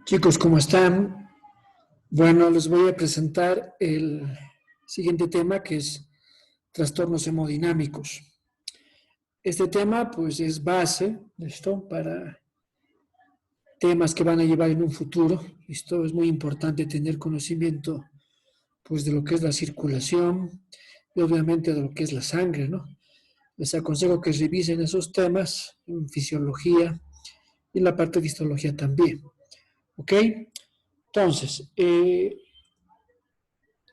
Chicos, ¿cómo están? Bueno, les voy a presentar el siguiente tema que es trastornos hemodinámicos. Este tema pues es base, ¿listo? Para temas que van a llevar en un futuro, ¿listo? Es muy importante tener conocimiento pues de lo que es la circulación y obviamente de lo que es la sangre, ¿no? Les aconsejo que revisen esos temas en fisiología y la parte de histología también, ¿ok? Entonces,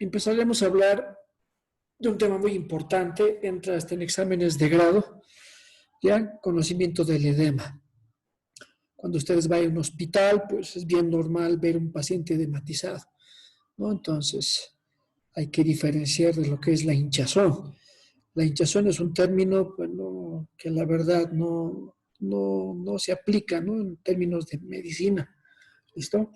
empezaremos a hablar de un tema muy importante, entra hasta en exámenes de grado, ya, conocimiento del edema. Cuando ustedes vayan a un hospital, pues es bien normal ver un paciente edematizado, ¿no? Entonces, hay que diferenciar de lo que es la hinchazón. La hinchazón es un término, bueno, que la verdad no se aplica, ¿no? En términos de medicina, ¿listo?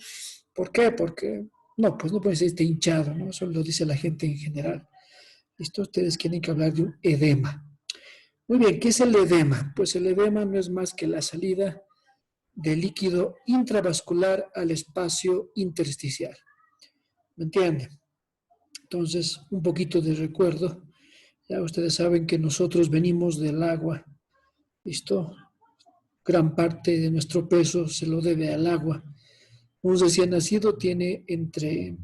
¿Por qué? Porque no, pues no puede ser este hinchado, ¿no? Eso lo dice la gente en general. ¿Listo? Ustedes quieren que hablar de un edema. Muy bien, ¿qué es el edema? Pues el edema no es más que la salida de líquido intravascular al espacio intersticial. ¿Me entienden? Entonces, un poquito de recuerdo. Ya ustedes saben que nosotros venimos del agua. ¿Listo? Gran parte de nuestro peso se lo debe al agua. Un recién nacido tiene entre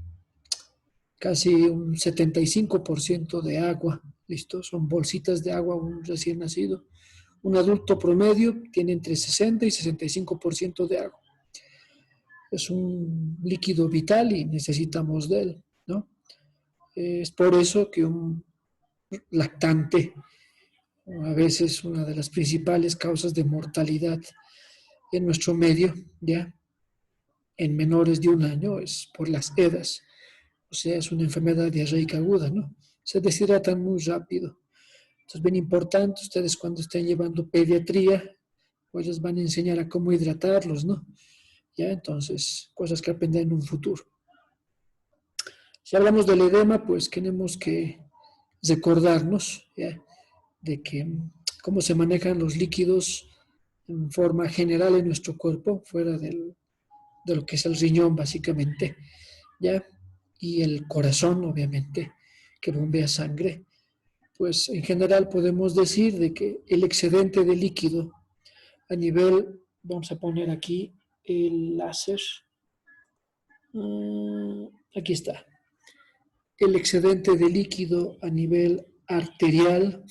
casi un 75% de agua. ¿Listo? Son bolsitas de agua un recién nacido. Un adulto promedio tiene entre 60 y 65% de agua. Es un líquido vital y necesitamos de él, ¿no? Es por eso que un lactante, a veces una de las principales causas de mortalidad en nuestro medio, ¿ya? En menores de un año es por las EDAs, o sea, es una enfermedad diarreica aguda, ¿no? Se deshidratan muy rápido. Entonces, bien importante, ustedes cuando estén llevando pediatría, pues les van a enseñar a cómo hidratarlos, ¿no? ¿Ya? Entonces, cosas que aprender en un futuro. Si hablamos del edema, pues tenemos que recordarnos, ¿ya? De que cómo se manejan los líquidos en forma general en nuestro cuerpo, fuera de lo que es el riñón, básicamente, ¿ya? Y el corazón, obviamente, que bombea sangre. Pues en general podemos decir de que el excedente de líquido a nivel, vamos a poner aquí el láser, aquí está, el excedente de líquido a nivel arterial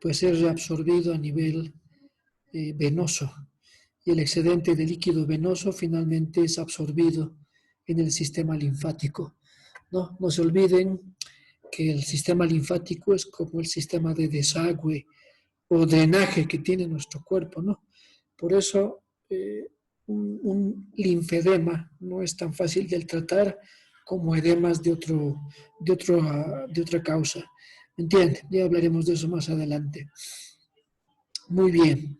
puede ser reabsorbido a nivel venoso y el excedente de líquido venoso finalmente es absorbido en el sistema linfático. No se olviden que el sistema linfático es como el sistema de desagüe o drenaje que tiene nuestro cuerpo, ¿no? Por eso un linfedema no es tan fácil de tratar como edemas de otra causa. ¿Me entienden? Ya hablaremos de eso más adelante. Muy bien.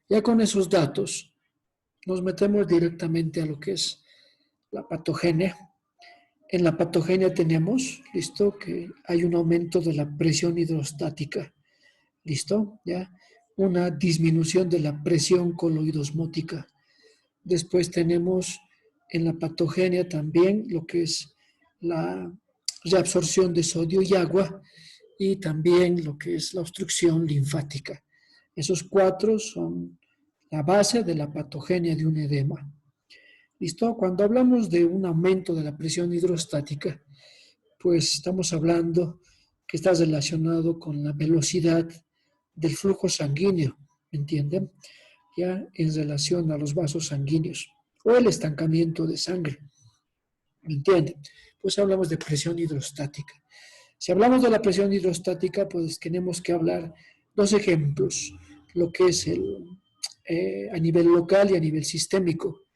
Ya con esos datos nos metemos directamente a lo que es la patogenia. En la patogenia tenemos, listo, que hay un aumento de la presión hidrostática. ¿Listo? ¿Ya? Una disminución de la presión coloidosmótica. Después tenemos en la patogenia también lo que es la reabsorción de sodio y agua y también lo que es la obstrucción linfática. Esos cuatro son la base de la patogenia de un edema. ¿Listo? Cuando hablamos de un aumento de la presión hidrostática, pues estamos hablando que está relacionado con la velocidad del flujo sanguíneo, ¿me entienden? Ya en relación a los vasos sanguíneos o el estancamiento de sangre, ¿me entienden? Pues hablamos de presión hidrostática. Si hablamos de la presión hidrostática, pues tenemos que hablar dos ejemplos, lo que es a nivel local y a nivel sistémico.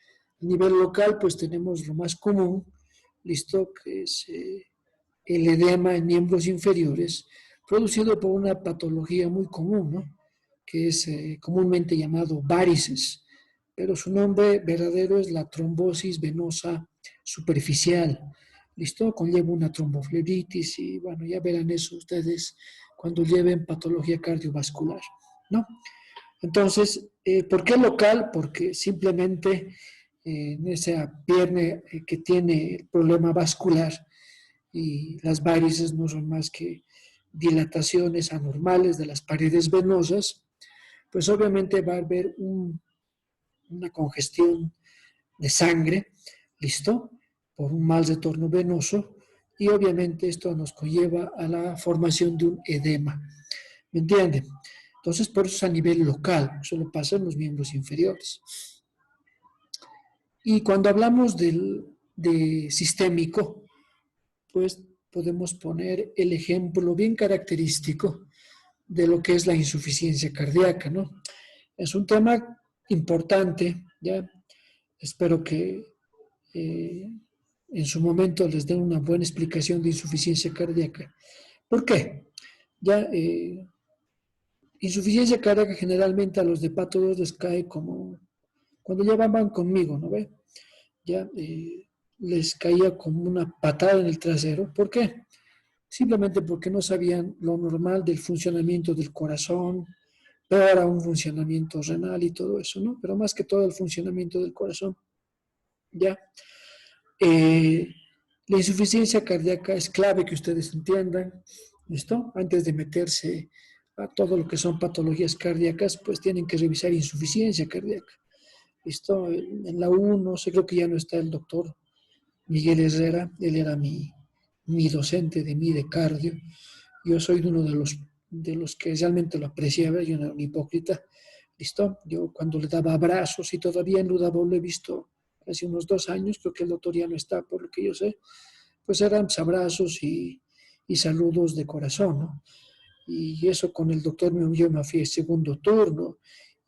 A nivel local, pues tenemos lo más común, listo, que es el edema en miembros inferiores, producido por una patología muy común, ¿no? Que es comúnmente llamado varices, pero su nombre verdadero es la trombosis venosa superficial. ¿Listo? Conlleva una tromboflebitis y bueno, ya verán eso ustedes cuando lleven patología cardiovascular, ¿no? Entonces, ¿por qué local? Porque simplemente en esa pierna que tiene el problema vascular y las varices no son más que dilataciones anormales de las paredes venosas, pues obviamente va a haber una congestión de sangre, ¿listo? Por un mal retorno venoso y obviamente esto nos conlleva a la formación de un edema, ¿me entienden? Entonces, por eso es a nivel local, solo pasa en los miembros inferiores. Y cuando hablamos de sistémico, pues podemos poner el ejemplo bien característico de lo que es la insuficiencia cardíaca, ¿no? Es un tema importante, ¿ya? Espero que en su momento les den una buena explicación de insuficiencia cardíaca. ¿Por qué? Ya, insuficiencia cardíaca generalmente a los de Pato 2 les cae como cuando ya van conmigo, ¿no ve? Ya les caía como una patada en el trasero. ¿Por qué? Simplemente porque no sabían lo normal del funcionamiento del corazón, peor aún funcionamiento renal y todo eso, ¿no? Pero más que todo el funcionamiento del corazón, ¿ya? Eh, la insuficiencia cardíaca es clave que ustedes entiendan, ¿listo? Antes de meterse a todo lo que son patologías cardíacas, pues tienen que revisar insuficiencia cardíaca, ¿listo? En la U, sé, creo que ya no está el doctor Miguel Herrera, él era mi docente de mí de cardio. Yo soy uno de los que realmente lo apreciaba, yo no era un hipócrita, ¿listo? Yo cuando le daba abrazos y todavía en Ludabo lo he visto hace unos 2 años, creo que el doctor ya no está, por lo que yo sé, pues eran abrazos y saludos de corazón, ¿no? Y eso con el doctor yo me fui el segundo turno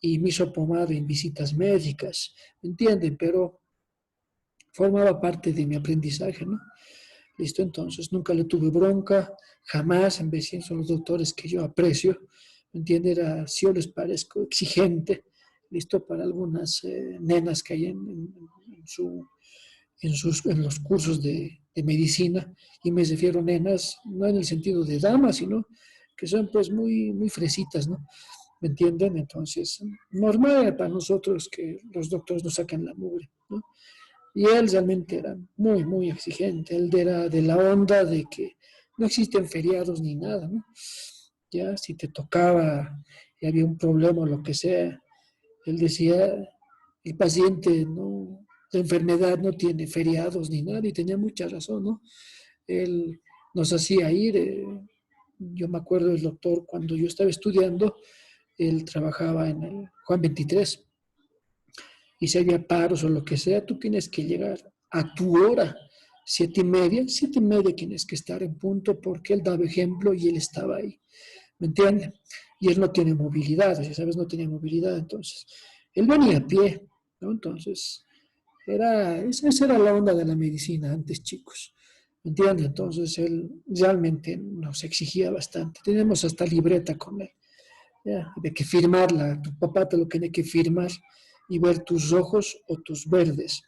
y me hizo pomada en visitas médicas, ¿me entienden? Pero formaba parte de mi aprendizaje, ¿no? Listo, entonces nunca le tuve bronca, jamás, en vez de son los doctores que yo aprecio, ¿me entiende? Era, si yo les parezco exigente, listo, para algunas nenas que hay en los cursos de medicina, y me refiero a nenas, no en el sentido de damas, sino que son pues muy, muy fresitas, ¿no? ¿Me entienden? Entonces, normal para nosotros que los doctores nos saquen la mugre, ¿no? Y él realmente era muy, muy exigente. Él era de la onda de que no existen feriados ni nada, ¿no? Ya, si te tocaba y había un problema o lo que sea, él decía, el paciente no, la enfermedad no tiene feriados ni nada, y tenía mucha razón, ¿no? Él nos hacía ir, yo me acuerdo del doctor cuando yo estaba estudiando, él trabajaba en el Juan 23, y si había paros o lo que sea, tú tienes que llegar a tu hora, 7:30, 7:30 tienes que estar en punto porque él daba ejemplo y él estaba ahí, ¿me entiendes? Y él no tiene movilidad, ya sabes, no tenía movilidad, entonces, él venía a pie, ¿no? Entonces, esa era la onda de la medicina antes, chicos, ¿me entiendes? Entonces, él realmente nos exigía bastante, teníamos hasta libreta con él. Ya, de que firmarla, tu papá te lo tiene que firmar y ver tus rojos o tus verdes.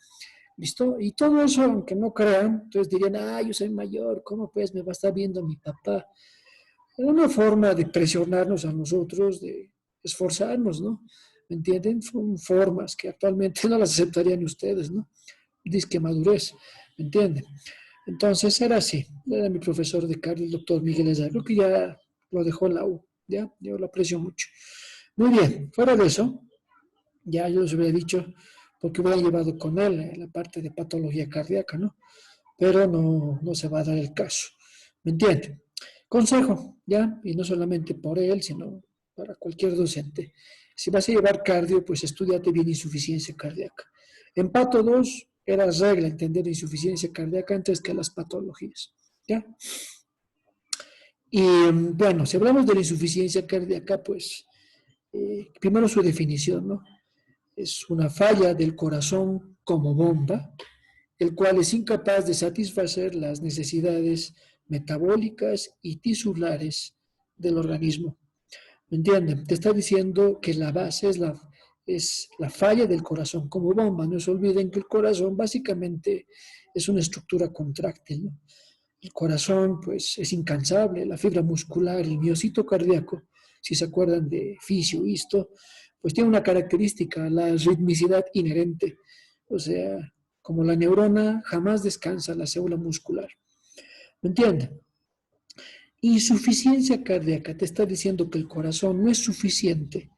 ¿Listo? Y todo eso, aunque no crean, entonces dirían, yo soy mayor, ¿cómo pues me va a estar viendo mi papá? Era una forma de presionarnos a nosotros, de esforzarnos, ¿no? ¿Me entienden? Son formas que actualmente no las aceptarían ustedes, ¿no? Dice que madurez, ¿me entienden? Entonces era así, era mi profesor de cardio, el doctor Miguel Ezar, creo que ya lo dejó en la U, ¿ya? Yo lo aprecio mucho. Muy bien, fuera de eso, ya yo les hubiera dicho, porque hubiera llevado con él la parte de patología cardíaca, ¿no? Pero no se va a dar el caso, ¿me entienden? Consejo, ¿ya? Y no solamente por él, sino para cualquier docente. Si vas a llevar cardio, pues estudiate bien insuficiencia cardíaca. En Pato 2 era regla entender insuficiencia cardíaca antes que las patologías, ¿ya? Y bueno, si hablamos de la insuficiencia cardíaca, pues primero su definición, ¿no? Es una falla del corazón como bomba, el cual es incapaz de satisfacer las necesidades metabólicas y tisulares del organismo. ¿Me entienden? Te está diciendo que la base es la falla del corazón como bomba. No se olviden que el corazón básicamente es una estructura contráctil, ¿no? El corazón, pues, es incansable, la fibra muscular, el miocito cardíaco, si se acuerdan de fisio, histo, pues tiene una característica, la ritmicidad inherente. O sea, como la neurona jamás descansa, la célula muscular. ¿Me entienden? Insuficiencia cardíaca te está diciendo que el corazón no es suficiente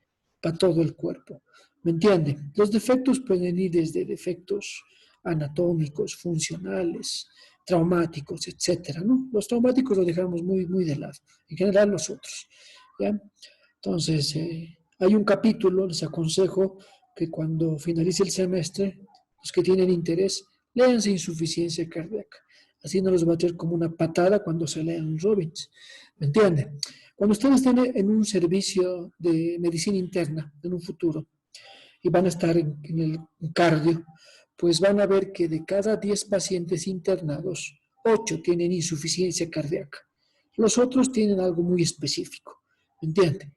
para todo el cuerpo. ¿Me entienden? Los defectos pueden ir desde defectos anatómicos, funcionales, traumáticos, etcétera, ¿no? Los traumáticos los dejamos muy, muy de lado. En general, los otros. ¿Ya? Entonces, hay un capítulo, les aconsejo que cuando finalice el semestre, los que tienen interés, léanse insuficiencia cardíaca. Así no les va a hacer como una patada cuando se lean Robbins. ¿Me entienden? Cuando ustedes estén en un servicio de medicina interna en un futuro y van a estar en el cardio, pues van a ver que de cada 10 pacientes internados, 8 tienen insuficiencia cardíaca. Los otros tienen algo muy específico. ¿Me entienden?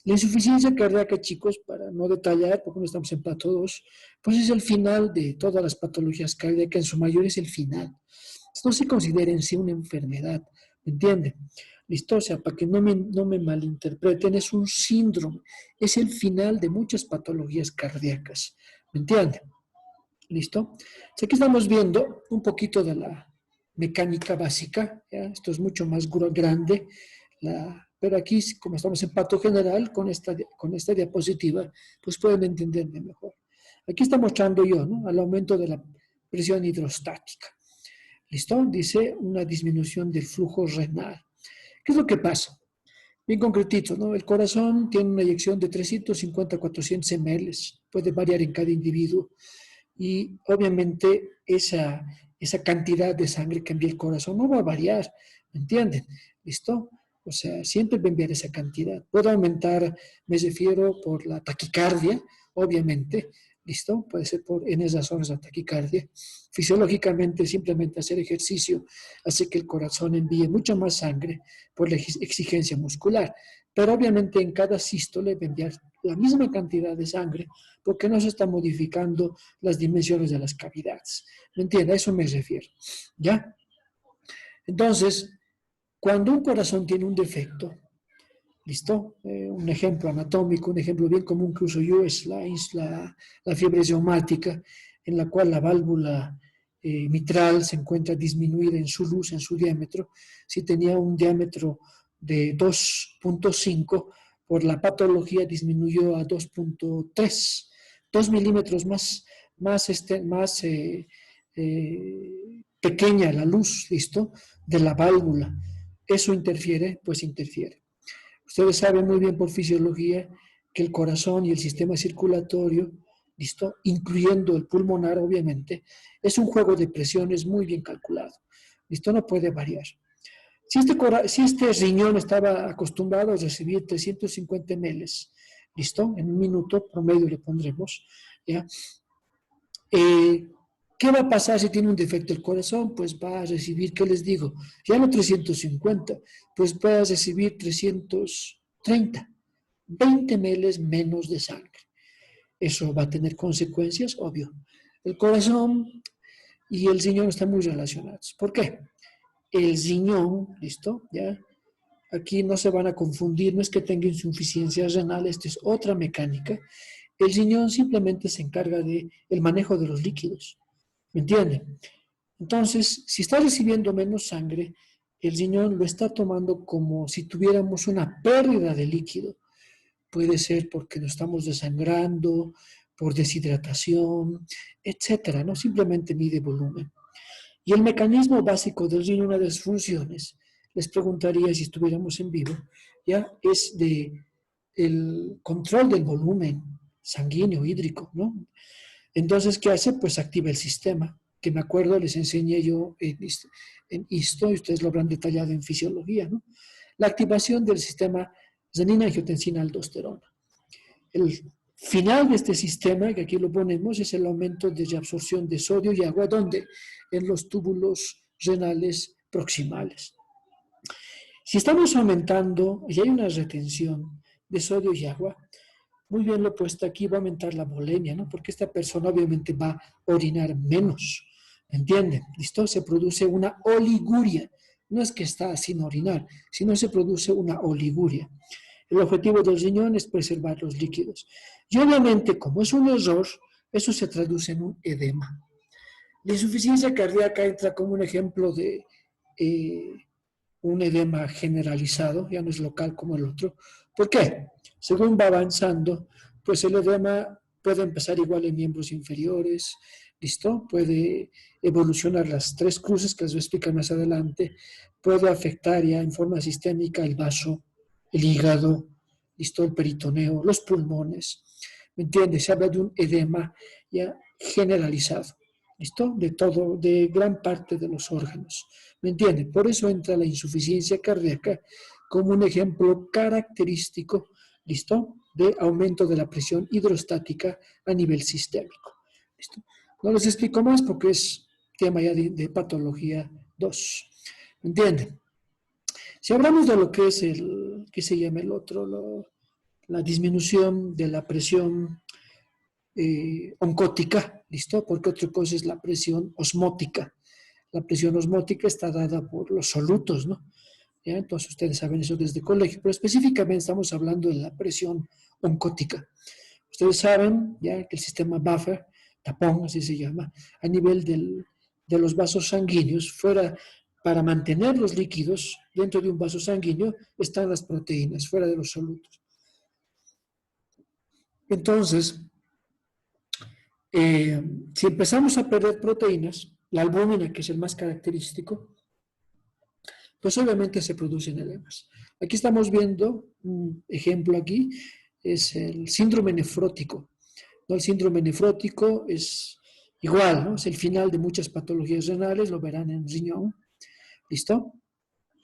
La insuficiencia cardíaca, chicos, para no detallar, porque no estamos en pato 2, pues es el final de todas las patologías cardíacas, en su mayoría es el final. No se considera en sí una enfermedad, ¿me entienden? ¿Listo? O sea, para que no me malinterpreten, es un síndrome, es el final de muchas patologías cardíacas, ¿me entienden? ¿Listo? O sea, aquí estamos viendo un poquito de la mecánica básica, ¿ya? Esto es mucho más grande, pero aquí, como estamos en pato general, con esta diapositiva, pues pueden entenderme mejor. Aquí está mostrando yo, ¿no? Al aumento de la presión hidrostática. ¿Listo? Dice una disminución del flujo renal. ¿Qué es lo que pasa? Bien concretito, ¿no? El corazón tiene una eyección de 350 a 400 ml, puede variar en cada individuo. Y obviamente esa cantidad de sangre que envía el corazón no va a variar, ¿me entienden? ¿Listo? O sea, siempre va a enviar esa cantidad. Puede aumentar, me refiero por la taquicardia, obviamente, ¿listo? Puede ser en esas zonas de taquicardia. Fisiológicamente, simplemente hacer ejercicio hace que el corazón envíe mucha más sangre por la exigencia muscular. Pero obviamente en cada sístole va a enviar la misma cantidad de sangre porque no se están modificando las dimensiones de las cavidades. ¿Me entiende? A eso me refiero. ¿Ya? Entonces, cuando un corazón tiene un defecto, ¿listo? Un ejemplo anatómico, un ejemplo bien común que uso yo es la fiebre reumática, en la cual la válvula mitral se encuentra disminuida en su luz, en su diámetro. Si tenía un diámetro de 2.5, por la patología disminuyó a 2.3, 2 milímetros más pequeña la luz, ¿listo? De la válvula. ¿Eso interfiere? Pues interfiere. Ustedes saben muy bien por fisiología que el corazón y el sistema circulatorio, ¿listo? Incluyendo el pulmonar, obviamente, es un juego de presiones muy bien calculado. ¿Listo? No puede variar. Si este riñón estaba acostumbrado a recibir 350 ml, ¿listo? En un minuto promedio le pondremos, ¿ya? ¿Qué va a pasar si tiene un defecto el corazón? Pues va a recibir, ¿qué les digo? Ya no 350, pues va a recibir 330, 20 ml menos de sangre. Eso va a tener consecuencias, obvio. El corazón y el riñón están muy relacionados. ¿Por qué? El riñón, ¿listo? ¿Ya? Aquí no se van a confundir, no es que tenga insuficiencia renal, esto es otra mecánica. El riñón simplemente se encarga del manejo de los líquidos. ¿Me entienden? Entonces, si está recibiendo menos sangre, el riñón lo está tomando como si tuviéramos una pérdida de líquido. Puede ser porque nos estamos desangrando, por deshidratación, etcétera, ¿no? Simplemente mide volumen. Y el mecanismo básico del riñón, una de las funciones, les preguntaría si estuviéramos en vivo, ya es el control del volumen sanguíneo, hídrico, ¿no? Entonces, ¿qué hace? Pues activa el sistema, que me acuerdo les enseñé yo en histo, y ustedes lo habrán detallado en fisiología, ¿no? La activación del sistema renina-angiotensina-aldosterona. El final de este sistema, que aquí lo ponemos, es el aumento de reabsorción de sodio y agua, ¿dónde? En los túbulos renales proximales. Si estamos aumentando y hay una retención de sodio y agua, muy bien lo he puesto aquí, va a aumentar la volemia, ¿no? Porque esta persona obviamente va a orinar menos, ¿me entienden? ¿Listo? Se produce una oliguria. No es que está sin orinar, sino se produce una oliguria. El objetivo del riñón es preservar los líquidos. Y obviamente, como es un error, eso se traduce en un edema. La insuficiencia cardíaca entra como un ejemplo de un edema generalizado, ya no es local como el otro. ¿Por qué? Según va avanzando, pues el edema puede empezar igual en miembros inferiores, ¿listo? Puede evolucionar las tres cruces que les voy a explicar más adelante, puede afectar ya en forma sistémica el vaso, el hígado, ¿listo? El peritoneo, los pulmones, ¿me entiendes? Se habla de un edema ya generalizado, ¿listo? De todo, de gran parte de los órganos. ¿Me entiende? Por eso entra la insuficiencia cardíaca como un ejemplo característico, ¿listo? De aumento de la presión hidrostática a nivel sistémico. ¿Listo? No les explico más porque es tema ya de patología 2. ¿Me entienden? Si hablamos de lo que es el, ¿qué se llama el otro? La disminución de la presión oncótica, ¿listo? Porque otra cosa es la presión osmótica. La presión osmótica está dada por los solutos, ¿no? ¿Ya? Entonces ustedes saben eso desde el colegio, pero específicamente estamos hablando de la presión oncótica. Ustedes saben ya que el sistema buffer, tapón, así se llama, a nivel de los vasos sanguíneos, fuera para mantener los líquidos dentro de un vaso sanguíneo, están las proteínas, fuera de los solutos. Entonces, si empezamos a perder proteínas, la albúmina, que es el más característico, pues obviamente se producen edemas. Aquí estamos viendo un ejemplo aquí, es el síndrome nefrótico. ¿No? El síndrome nefrótico es igual, ¿no? Es el final de muchas patologías renales, lo verán en riñón. ¿Listo?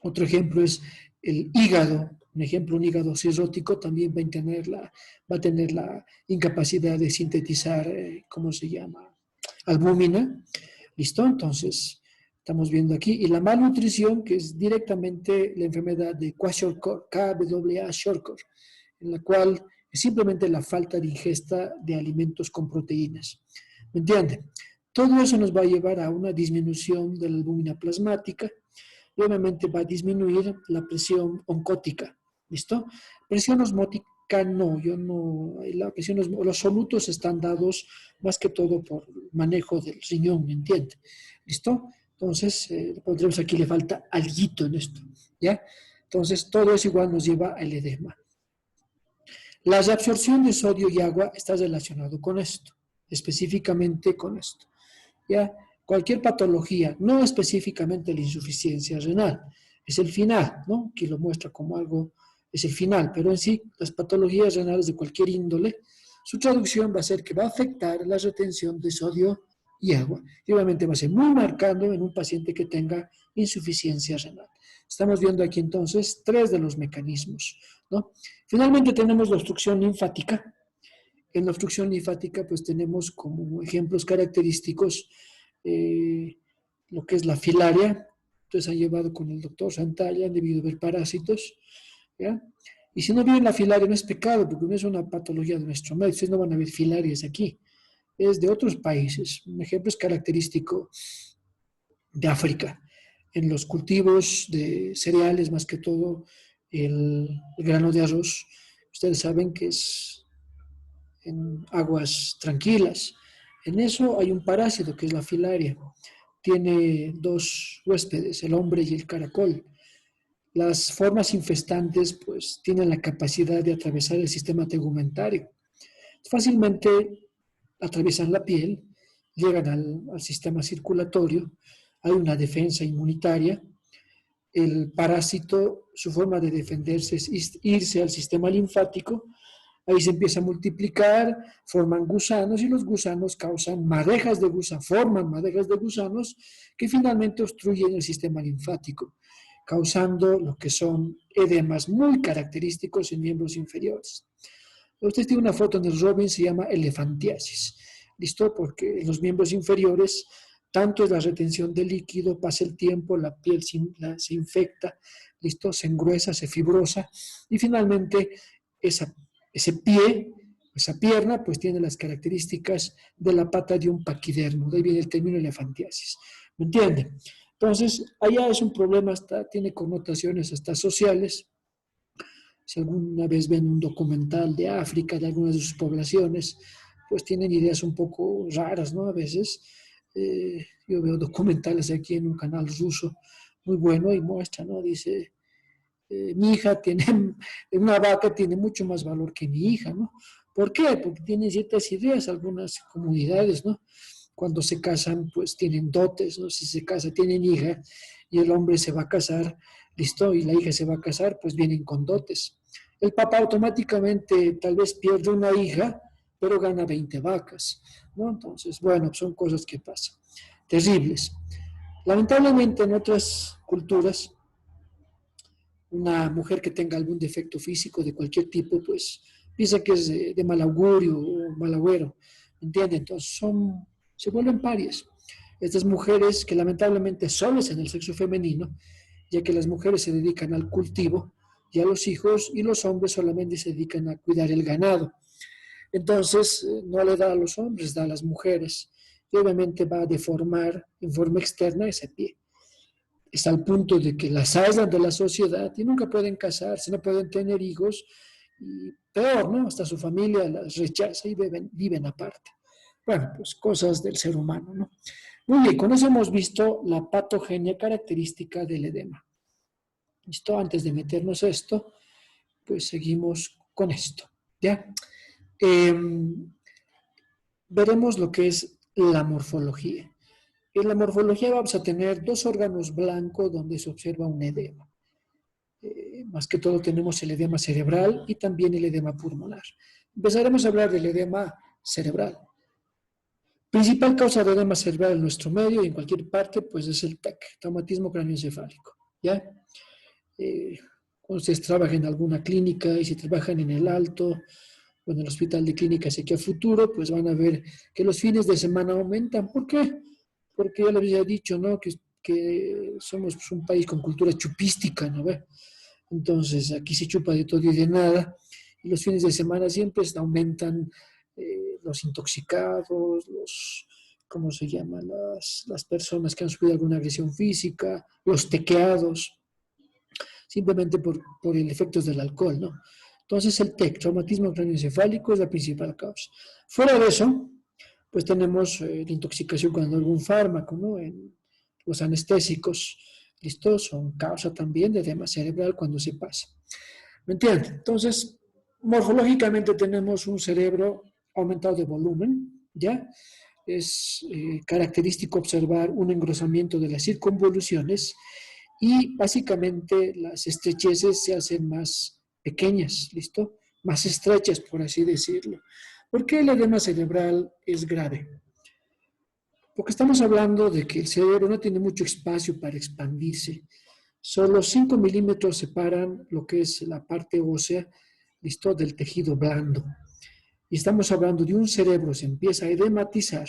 Otro ejemplo es el hígado. Un ejemplo, un hígado cirrótico también va a tener la incapacidad de sintetizar, ¿cómo se llama? Albúmina. ¿Listo? Entonces, estamos viendo aquí. Y la malnutrición, que es directamente la enfermedad de Kwashiorkor, KWA-Shorkor, en la cual es simplemente la falta de ingesta de alimentos con proteínas. ¿Me entienden? Todo eso nos va a llevar a una disminución de la albúmina plasmática y obviamente va a disminuir la presión oncótica. ¿Listo? Presión osmótica no, la presión los solutos están dados más que todo por manejo del riñón, ¿me entiende? ¿Listo? Entonces, pondremos aquí, le falta alguito en esto, ¿ya? Entonces, todo eso igual nos lleva al edema. La reabsorción de sodio y agua está relacionado con esto, específicamente con esto. ¿Ya? Cualquier patología, no específicamente la insuficiencia renal, es el final, ¿no? Que lo muestra como algo, es el final, pero en sí, las patologías renales de cualquier índole, su traducción va a ser que va a afectar la retención de sodio y agua. Y obviamente va a ser muy marcado en un paciente que tenga insuficiencia renal. Estamos viendo aquí entonces tres de los mecanismos, ¿no? Finalmente tenemos la obstrucción linfática. En la obstrucción linfática pues tenemos como ejemplos característicos lo que es la filaria. Entonces han llevado con el doctor Santalla, han debido ver parásitos, ¿ya? Y si no vienen la filaria no es pecado, porque no es una patología de nuestro medio, ustedes no van a ver filarias aquí, es de otros países. Un ejemplo es característico de África. En los cultivos de cereales, más que todo el grano de arroz, ustedes saben que es en aguas tranquilas. En eso hay un parásito que es la filaria. Tiene dos huéspedes, el hombre y el caracol. Las formas infestantes pues tienen la capacidad de atravesar el sistema tegumentario. Fácilmente atraviesan la piel, llegan al sistema circulatorio, hay una defensa inmunitaria. El parásito, su forma de defenderse es irse al sistema linfático, ahí se empieza a multiplicar, forman gusanos y los gusanos causan madejas de gusanos, forman madejas de gusanos que finalmente obstruyen el sistema linfático, causando lo que son edemas muy característicos en miembros inferiores. Usted tiene una foto en el Robin, se llama elefantiasis. ¿Listo? Porque en los miembros inferiores, tanto es la retención de líquido, pasa el tiempo, la piel se infecta, ¿listo? Se engruesa, se fibrosa y finalmente ese pie, esa pierna, pues tiene las características de la pata de un paquidermo. De ahí viene el término elefantiasis. ¿Me entienden? Entonces, allá es un problema, tiene connotaciones hasta sociales. Si alguna vez ven un documental de África, de algunas de sus poblaciones, pues tienen ideas un poco raras, ¿no? A veces yo veo documentales aquí en un canal ruso muy bueno y muestra, ¿no? Dice, mi hija tiene, una vaca tiene mucho más valor que mi hija, ¿no? ¿Por qué? Porque tienen ciertas ideas, algunas comunidades, ¿no? Cuando se casan, pues tienen dotes, ¿no? Si se casa, tienen hija y el hombre se va a casar, listo, y la hija se va a casar, pues vienen con dotes. El papá automáticamente tal vez pierde una hija, pero gana 20 vacas, ¿no? Entonces, bueno, son cosas que pasan, terribles. Lamentablemente en otras culturas, una mujer que tenga algún defecto físico de cualquier tipo, pues piensa que es de mal augurio o mal agüero, ¿entiende? Entonces se vuelven parias. Estas mujeres que lamentablemente solo es en el sexo femenino, ya que las mujeres se dedican al cultivo y a los hijos y los hombres solamente se dedican a cuidar el ganado. Entonces no le da a los hombres, da a las mujeres y obviamente va a deformar en forma externa ese pie. Está al punto de que las aislan de la sociedad y nunca pueden casarse, no pueden tener hijos, y peor, ¿no? Hasta su familia las rechaza y viven aparte. Bueno, pues cosas del ser humano, ¿no? Muy bien, con eso hemos visto la patogenia característica del edema. ¿Listo? Antes de meternos a esto, pues seguimos con esto, ¿ya? Eh, Veremos lo que es la morfología. En la morfología vamos a tener dos órganos blancos donde se observa un edema. Más que todo tenemos el edema cerebral y también el edema pulmonar. Empezaremos a hablar del edema cerebral. Principal causa de edema cerebral en nuestro medio y en cualquier parte, pues es el TEC, traumatismo craneoencefálico. ¿Ya? Cuando ustedes trabajan en alguna clínica y si trabajan en el Alto o en el Hospital de Clínicas aquí a futuro, pues van a ver que los fines de semana aumentan. ¿Por qué? Porque ya les había dicho, ¿no? Que somos pues, un país con cultura chupística, ¿no ve? Entonces aquí se chupa de todo y de nada y los fines de semana siempre aumentan los intoxicados, ¿cómo se llama? Las personas que han sufrido alguna agresión física, los tequeados, simplemente por el efecto del alcohol, ¿no? Entonces el TEC, traumatismo craneoencefálico, es la principal causa. Fuera de eso, pues tenemos la intoxicación con algún fármaco, ¿no? En los anestésicos, ¿listo? Son causa también de edema cerebral cuando se pasa. ¿Me entiende? Entonces, morfológicamente tenemos un cerebro aumentado de volumen, ¿ya? Es característico observar un engrosamiento de las circunvoluciones y básicamente las estrecheces se hacen más pequeñas, ¿listo? Más estrechas, por así decirlo. ¿Por qué el edema cerebral es grave? Porque estamos hablando de que el cerebro no tiene mucho espacio para expandirse. Solo 5 milímetros separan lo que es la parte ósea, ¿listo? Del tejido blando. Y estamos hablando de un cerebro, se empieza a edematizar,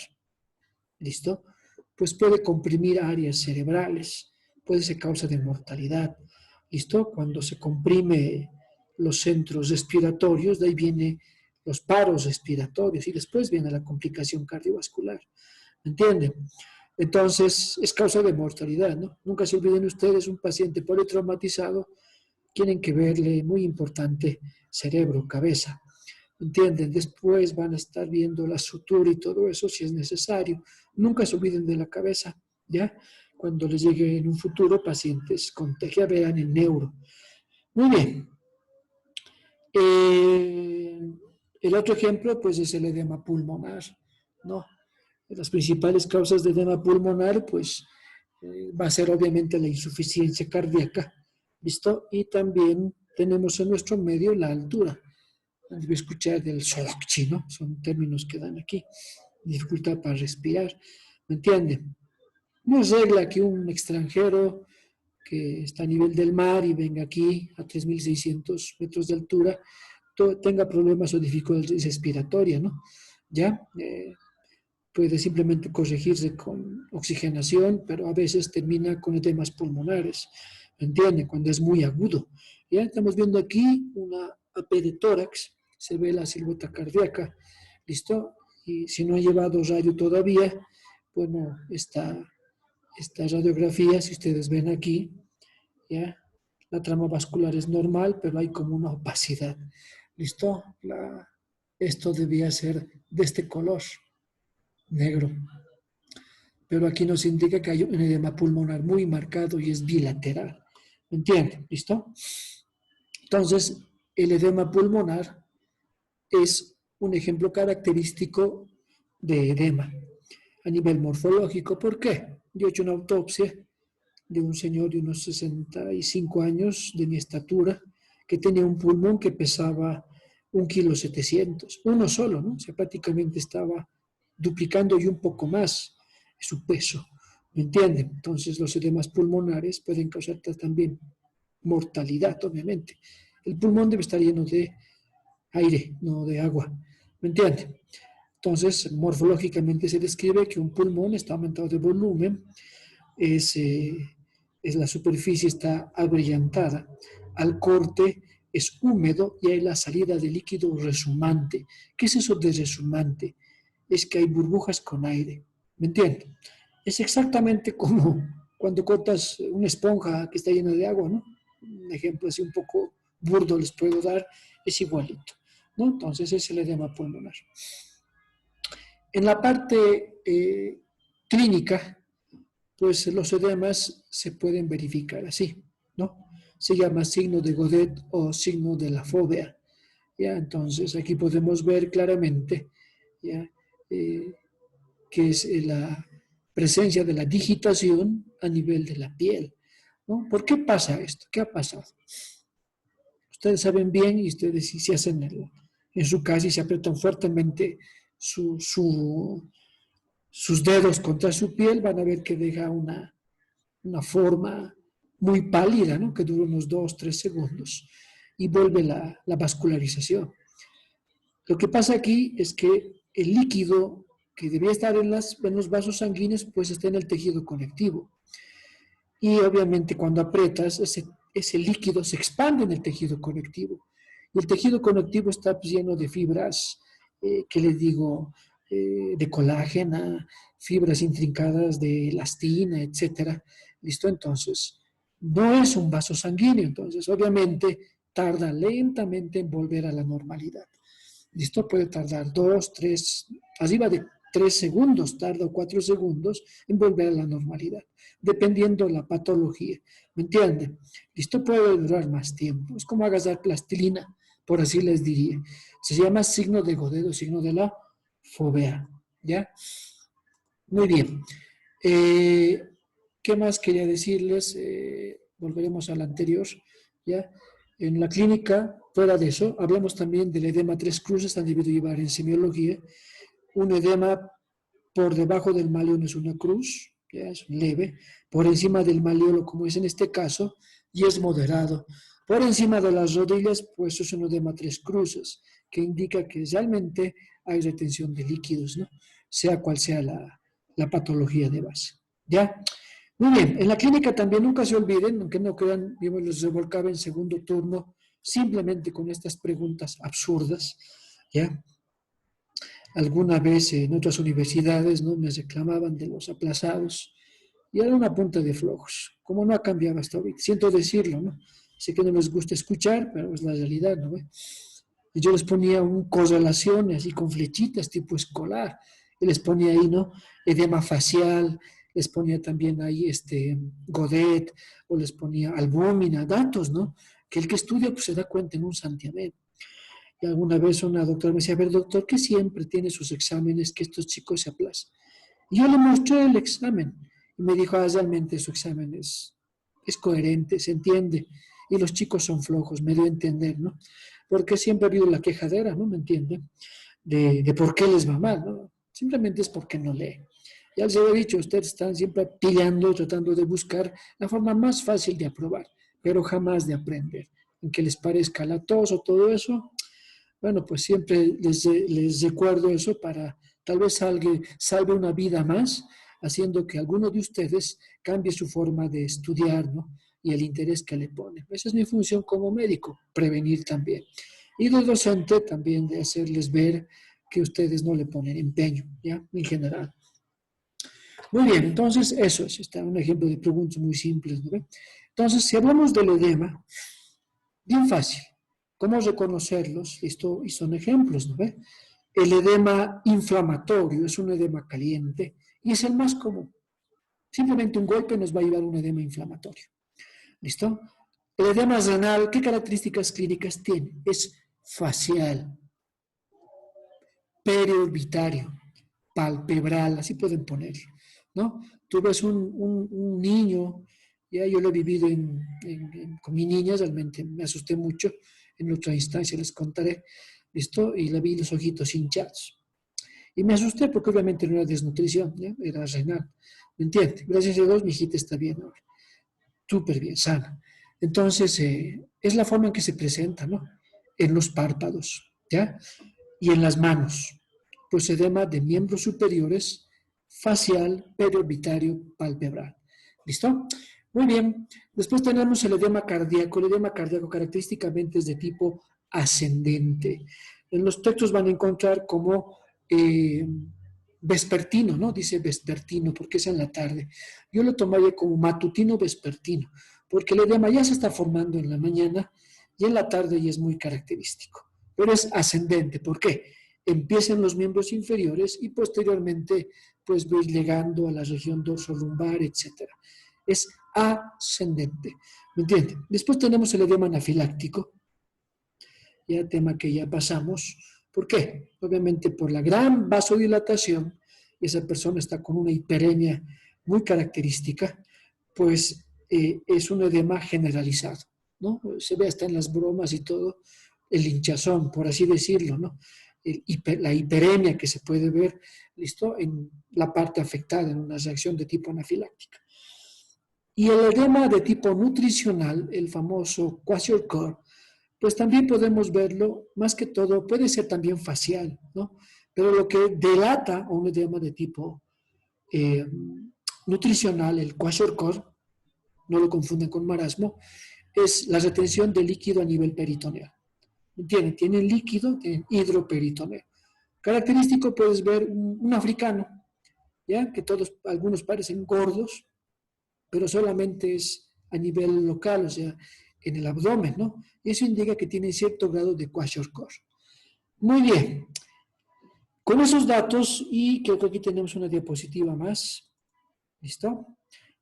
¿listo? Pues puede comprimir áreas cerebrales, puede ser causa de mortalidad, ¿listo? Cuando se comprime los centros respiratorios, de ahí vienen los paros respiratorios y después viene la complicación cardiovascular, ¿me entienden? Entonces, es causa de mortalidad, ¿no? Nunca se olviden ustedes, un paciente politraumatizado, tienen que verle, muy importante, cerebro, cabeza, ¿entienden? Después van a estar viendo la sutura y todo eso si es necesario. Nunca se olviden de la cabeza, ¿ya? Cuando les llegue en un futuro pacientes con TGA, vean el neuro. Muy bien. El otro ejemplo, pues, es el edema pulmonar, ¿no? Las principales causas de edema pulmonar, pues, va a ser obviamente la insuficiencia cardíaca, ¿listo? Y también tenemos en nuestro medio la altura. Debe escuchar del SOCCHI, ¿no? Son términos que dan aquí. Dificultad para respirar, ¿me entienden? No es regla que un extranjero que está a nivel del mar y venga aquí a 3.600 metros de altura tenga problemas o dificultad respiratoria, ¿no? ¿Ya? Puede simplemente corregirse con oxigenación, pero a veces termina con edemas pulmonares, ¿me entienden? Cuando es muy agudo. Ya estamos viendo aquí una AP de tórax, se ve la silueta cardíaca, ¿listo? Y si no ha llevado radio todavía, bueno, esta radiografía, si ustedes ven aquí, ¿ya? La trama vascular es normal, pero hay como una opacidad, ¿listo? esto debía ser de este color, negro. Pero aquí nos indica que hay un edema pulmonar muy marcado y es bilateral. ¿Me entienden? ¿Listo? Entonces, el edema pulmonar es un ejemplo característico de edema a nivel morfológico. ¿Por qué? Yo he hecho una autopsia de un señor de unos 65 años de mi estatura que tenía un pulmón que pesaba 1,7 kg, uno solo, ¿no? O sea, prácticamente estaba duplicando y un poco más su peso, ¿me entienden? Entonces los edemas pulmonares pueden causar también mortalidad, obviamente. El pulmón debe estar lleno de aire, no de agua, ¿me entienden? Entonces, morfológicamente se describe que un pulmón está aumentado de volumen, es, eh, la superficie está abrillantada, al corte es húmedo y hay la salida de líquido resumante. ¿Qué es eso de resumante? Es que hay burbujas con aire, ¿me entienden? Es exactamente como cuando cortas una esponja que está llena de agua, ¿no? Un ejemplo así un poco burdo les puedo dar, es igualito, ¿no? Entonces ese es el edema pulmonar. En la parte clínica, pues los edemas se pueden verificar así, ¿no? Se llama signo de Godet o signo de la fobia, ¿ya? Entonces aquí podemos ver claramente, ¿ya? Que es la presencia de la digitación a nivel de la piel, ¿no? ¿Por qué pasa esto? ¿Qué ha pasado? Ustedes saben bien y ustedes si hacen en su casa y se aprietan fuertemente sus dedos contra su piel, van a ver que deja una forma muy pálida, ¿no? Que dura unos 2, 3 segundos y vuelve la vascularización. Lo que pasa aquí es que el líquido que debía estar en los vasos sanguíneos, pues está en el tejido conectivo. Y obviamente cuando aprietas, ese líquido se expande en el tejido conectivo. Y el tejido conectivo está pues, lleno de fibras, ¿qué les digo? De colágena, fibras intrincadas de elastina, etcétera. ¿Listo? Entonces, no es un vaso sanguíneo. Entonces, obviamente, tarda lentamente en volver a la normalidad. ¿Listo? Puede tardar 2, 3, arriba de 3 segundos, tarda 4 segundos en volver a la normalidad, dependiendo de la patología. ¿Me entienden? Listo, puede durar más tiempo. Es como agarrar plastilina, por así les diría. Se llama signo de Godet, signo de la fobia. ¿Ya? Muy bien. ¿Qué más quería decirles? Volveremos al anterior. ¿Ya? En la clínica, fuera de eso, hablamos también del edema tres cruces, han debido llevar en semiología. Un edema por debajo del maleolo es una cruz, ya es leve, por encima del maleolo, como es en este caso, y es moderado. Por encima de las rodillas, pues es un edema tres cruces, que indica que realmente hay retención de líquidos, ¿no? Sea cual sea la patología de base. ¿Ya? Muy bien, en la clínica también nunca se olviden, aunque no crean, yo me los revolcaba en segundo turno, simplemente con estas preguntas absurdas, ¿ya? Alguna vez en otras universidades, ¿no? Me reclamaban de los aplazados y era una punta de flojos, como no ha cambiado hasta ahorita, siento decirlo, ¿no? Sé que no les gusta escuchar, pero es la realidad, ¿no? Y yo les ponía un correlaciones así con flechitas tipo escolar, y les ponía ahí, ¿no? Edema facial, les ponía también ahí Godet, o les ponía albúmina, datos, ¿no? Que el que estudia pues se da cuenta en un santiamén. Y alguna vez una doctora me decía, a ver, doctor, que siempre tiene sus exámenes, que estos chicos se aplazan. Y yo le mostré el examen y me dijo, realmente su examen es coherente, se entiende. Y los chicos son flojos, me dio a entender, ¿no? Porque siempre ha habido la quejadera, ¿no? ¿Me entiende? De por qué les va mal, ¿no? Simplemente es porque no leen. Ya les he dicho, ustedes están siempre pillando, tratando de buscar la forma más fácil de aprobar, pero jamás de aprender. En que les parezca latoso todo eso, bueno, pues siempre les recuerdo eso para tal vez salve una vida más, haciendo que alguno de ustedes cambie su forma de estudiar, ¿no? Y el interés que le pone. Esa es mi función como médico, prevenir también. Y de docente también de hacerles ver que ustedes no le ponen empeño, ¿ya? En general. Muy bien, entonces eso es un ejemplo de preguntas muy simples, ¿no? Entonces, si hablamos del edema, bien fácil. ¿Cómo reconocerlos? Listo, y son ejemplos, ¿no ve? El edema inflamatorio es un edema caliente y es el más común. Simplemente un golpe nos va a llevar a un edema inflamatorio. ¿Listo? El edema renal, ¿qué características clínicas tiene? Es facial, periorbitario, palpebral, así pueden ponerlo, ¿no? Tú ves un niño, ya yo lo he vivido con mi niña, realmente me asusté mucho, en otra instancia les contaré, ¿listo? Y le vi los ojitos hinchados. Y me asusté porque obviamente no era desnutrición, ¿ya? Era renal, ¿me entiendes? Gracias a Dios mi hijita está bien ahora, súper bien, sana. Entonces, es la forma en que se presenta, ¿no? En los párpados, ¿ya? Y en las manos. Pues edema de miembros superiores, facial, periorbitario, palpebral. ¿Listo? Muy bien. Después tenemos el edema cardíaco. El edema cardíaco característicamente es de tipo ascendente. En los textos van a encontrar como vespertino, ¿no? Dice vespertino porque es en la tarde. Yo lo tomaría como matutino vespertino, porque el edema ya se está formando en la mañana y en la tarde ya es muy característico. Pero es ascendente. ¿Por qué? Empiezan los miembros inferiores y posteriormente pues va llegando a la región dorsolumbar, etcétera. Es ascendente, ¿me entiende? Después tenemos el edema anafiláctico, ya tema que ya pasamos. ¿Por qué? Obviamente por la gran vasodilatación, y esa persona está con una hiperemia muy característica, pues es un edema generalizado, ¿no? Se ve hasta en las bromas y todo, el hinchazón, por así decirlo, ¿no? La hiperemia que se puede ver, ¿listo? En la parte afectada, en una reacción de tipo anafiláctica. Y el edema de tipo nutricional, el famoso kwashiorkor, pues también podemos verlo, más que todo, puede ser también facial, ¿no? Pero lo que delata un edema de tipo eh, nutricional, el kwashiorkor, no lo confunden con marasmo, es la retención de líquido a nivel peritoneal. ¿Entienden? Tienen líquido, tienen hidroperitoneo. Característico puedes ver un africano, ¿ya? Que todos, algunos parecen gordos, pero solamente es a nivel local, o sea, en el abdomen, ¿no? Y eso indica que tiene cierto grado de kwashiorkor. Muy bien. Con esos datos, y creo que aquí tenemos una diapositiva más, ¿listo?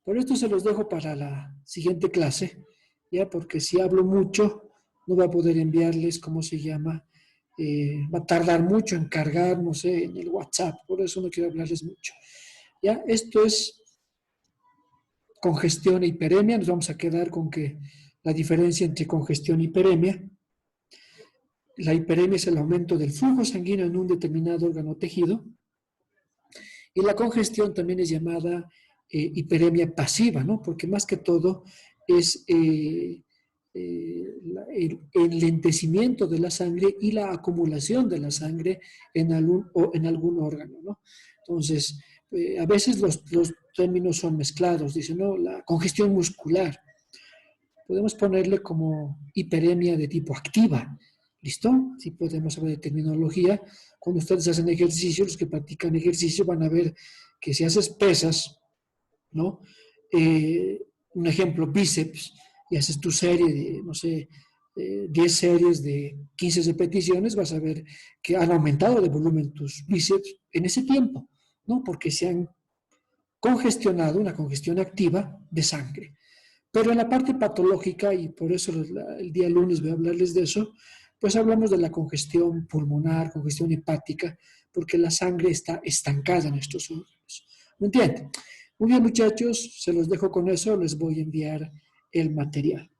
Por esto se los dejo para la siguiente clase, ¿ya? Porque si hablo mucho, no va a poder enviarles, ¿cómo se llama? Va a tardar mucho en cargar, no sé, en el WhatsApp, por eso no quiero hablarles mucho. ¿Ya? Esto es congestión e hiperemia, nos vamos a quedar con que la diferencia entre congestión y hiperemia. La hiperemia es el aumento del flujo sanguíneo en un determinado órgano o tejido. Y la congestión también es llamada hiperemia pasiva, ¿no? Porque más que todo es el enlentecimiento de la sangre y la acumulación de la sangre en algún órgano, ¿no? Entonces, a veces los términos son mezclados. Dicen, no, la congestión muscular. Podemos ponerle como hiperemia de tipo activa. ¿Listo? Si podemos hablar de terminología. Cuando ustedes hacen ejercicio, los que practican ejercicio van a ver que si haces pesas, ¿no? Un ejemplo, bíceps, y haces tu serie de, no sé, 10 series de 15 repeticiones, vas a ver que han aumentado de volumen tus bíceps en ese tiempo, ¿no? Porque se han congestionado, una congestión activa de sangre. Pero en la parte patológica, y por eso el día lunes voy a hablarles de eso, pues hablamos de la congestión pulmonar, congestión hepática, porque la sangre está estancada en estos órganos. ¿Me entienden? Muy bien, muchachos, se los dejo con eso, les voy a enviar el material.